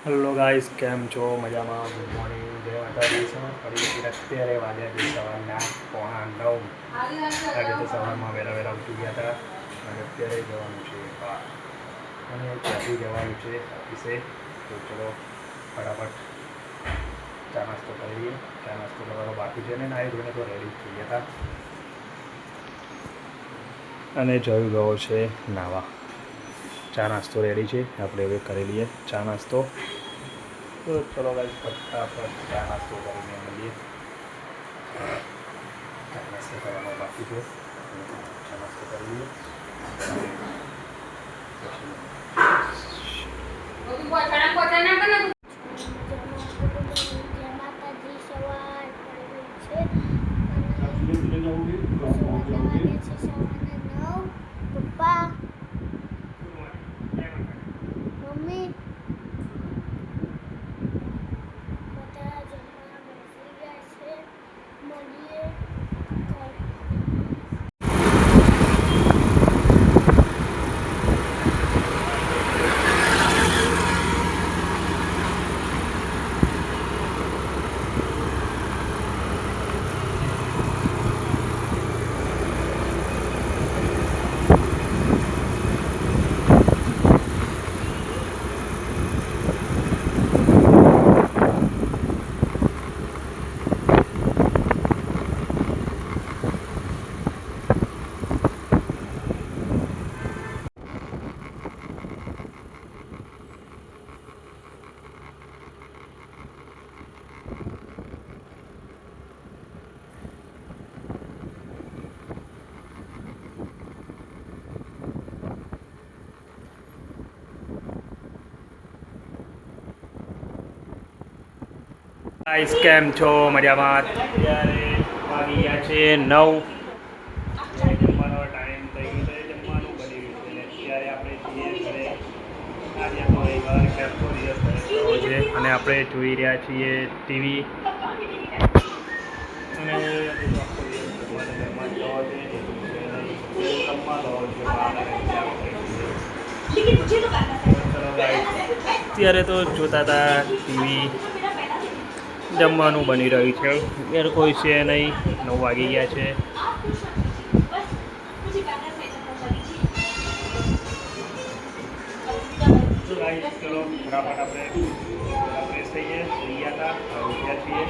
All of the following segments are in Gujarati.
હેલો ગાઈસ, કેમ છો? મજામાં? ગુડ મોર્નિંગ, જય માતાજી. ફરી અત્યારે વાગ્યા છે સવારના 8:45. આજે તો સવારમાં વહેલા વહેલા ઉઠી ગયા હતા અને અત્યારે જવાનું છે બહાર અને ત્યાંથી જવાનું છે ઓફિસે. તો ચલો ફટાફટ ચા નાસ્તો કરીએ. ચા નાસ્તો કરવાનો બાકી છે ને નાહી ધોઈને તો રેડી થઈ ગયા હતા અને જઈ ગયો છે નાવા. ચા નાસ્તો રેડી છે, આપણે હવે કરી લઈએ ચા નાસ્તો. તો ચલો ગાઈસ, ફટાફટ ચા નાસ્તો કરીને મળીએ. ચા નાસ્તો કરવાનો બાકી છે, ચા નાસ્તો કરી લઈએ. પપ્પા મમ્મી બધા જમવા બેસી ગયા છે. મળીએ. ગાઈસ, કેમ છો? મજામાં? અત્યારે વાગી ગયા છે 9. જમવાનો ટાઈમ થઈ ગયો છે, જમવાનું બની ગયું છે. અત્યારે આપણે છીએ ઘરે. આજે તો રવિવાર છે, આખો દિવસ ઘરે ગયો છે અને આપણે જોઈ રહ્યા છીએ ટીવી. અને આજે તો આખો દિવસ ઘરમાં ગયો છે, રમવા ગયો છે બહાર અને ચલો ગાઈસ, અત્યારે તો જોતા હતા ટીવી. જમવાનું બની રહ્યું છે, ઘેર કોઈ છે નહીં. 9 વાગી ગયા છે. ચલો ફટાફટ આપણે ફ્રેશ થઈએ. સુઈ ગયા હતા, ઉઠ્યા છીએ.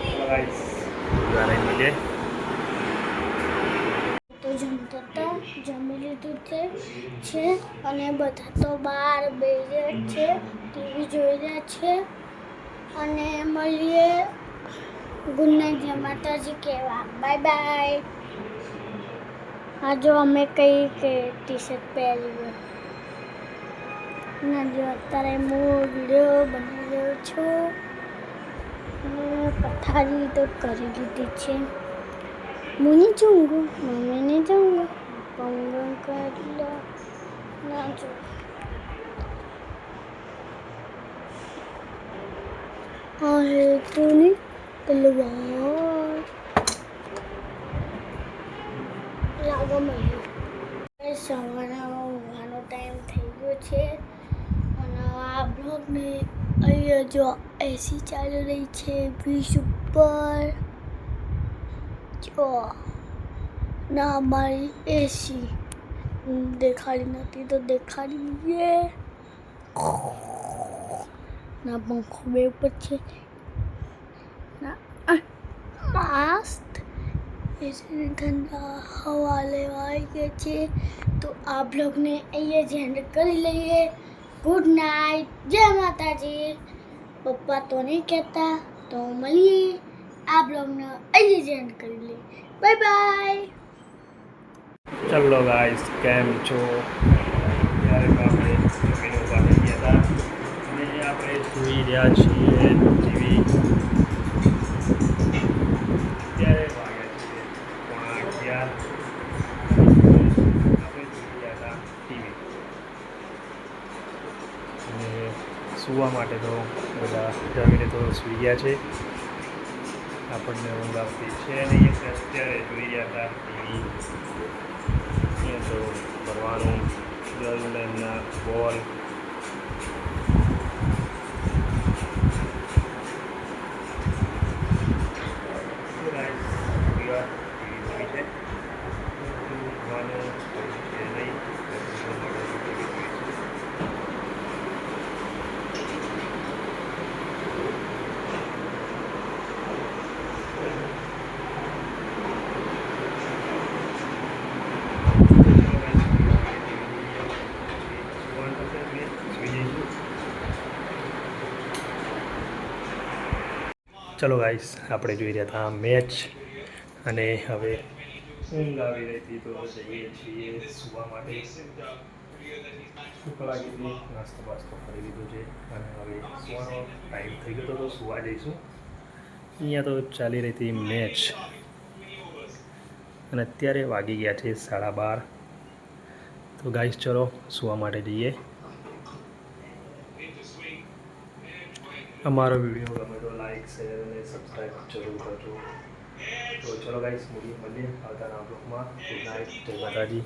ચલો ગાઈસ, ઘરે મળીએ. તો જમતા હતા, જમી લીધું છે અને બધા તો બહાર બેસી છે, ટીવી જોઈ રહ્યા છે. અને મળીએ. ગુડ નાઇટ, જય માતાજી કહેવા. Bye bye. આ જો અમે કઈ કે ટી શર્ટ પહેરી ના જો અત્યારે હું વિડીયો બનાવી રહ્યો છું અને પથારી તો કરી લીધી છે. હું નહીં જાઉંગા, મમ્મી નહીં જાઉંગા, પંગન કરી લો ના જો. આ હે તોની તલવાર લાગો મળ્યું. સવારે ઊંઘવાનો ટાઈમ થઈ ગયો છે અને આ બ્લોગને અહીંયા જો એસી ચાલી રહી છે 20 ઉપર. જો ના અમારી એસી દેખાડી નથી તો દેખાડી દઈએ. ના પંખો બે ઉપર છે ના મસ્ત એસી ઠંડા હવા લેવા આવી ગયા છે. તો આ બ્લોગને અહીંયા જ એન્ડ કરી લઈએ. ગુડ નાઇટ, જય માતાજી. પપ્પા તો નહીં કહેતા, તો મળીએ. આ બ્લોગને અહીંયા જ એન્ડ કરી લઈએ. Bye bye. ચલો ગાઈસ, કેમ છો? ત્યારે તો આપણે જમીન ઉભા થઈ ગયા હતા અને આપણે જોઈ રહ્યા છીએ ટીવી. અત્યારે વાગ્યા છે 11:30. આપણે જોઈ રહ્યા હતા ટીવી અને સૂવા માટે તો બધા જમીને તો સૂઈ ગયા છે. આપણને ઊંઘ આવતી છે નહીં. અત્યારે જોઈ રહ્યા હતા ટીવી. અહીંયા તો ભરવાનું ગર્લ એમના બોલ ચલો ગાઈસ, આપણે જોઈ રહ્યા હતા મેચ અને હવે ઊંઘ આવી રહી હતી તો જઈએ છીએ સુવા માટે. ભૂખ લાગી હતી, નાસ્તો બાસ્તો કરી લીધો છે અને હવે સુવાનો ટાઈમ થઈ ગયો તો સુવા જઈશું. અહીંયા તો ચાલી રહી હતી મેચ અને અત્યારે વાગી ગયા છે 12:30. તો ગાઈસ ચલો સુવા માટે જઈએ. અમારો વિડીયો ગમે તો લાઈક શેર અને સબસ્ક્રાઈબ જરૂર કરજો. તો ચલો ગાઈસ, મળીએ આવતાના બ્લોગમાં. ગુડ નાઇટ, જય માતાજી.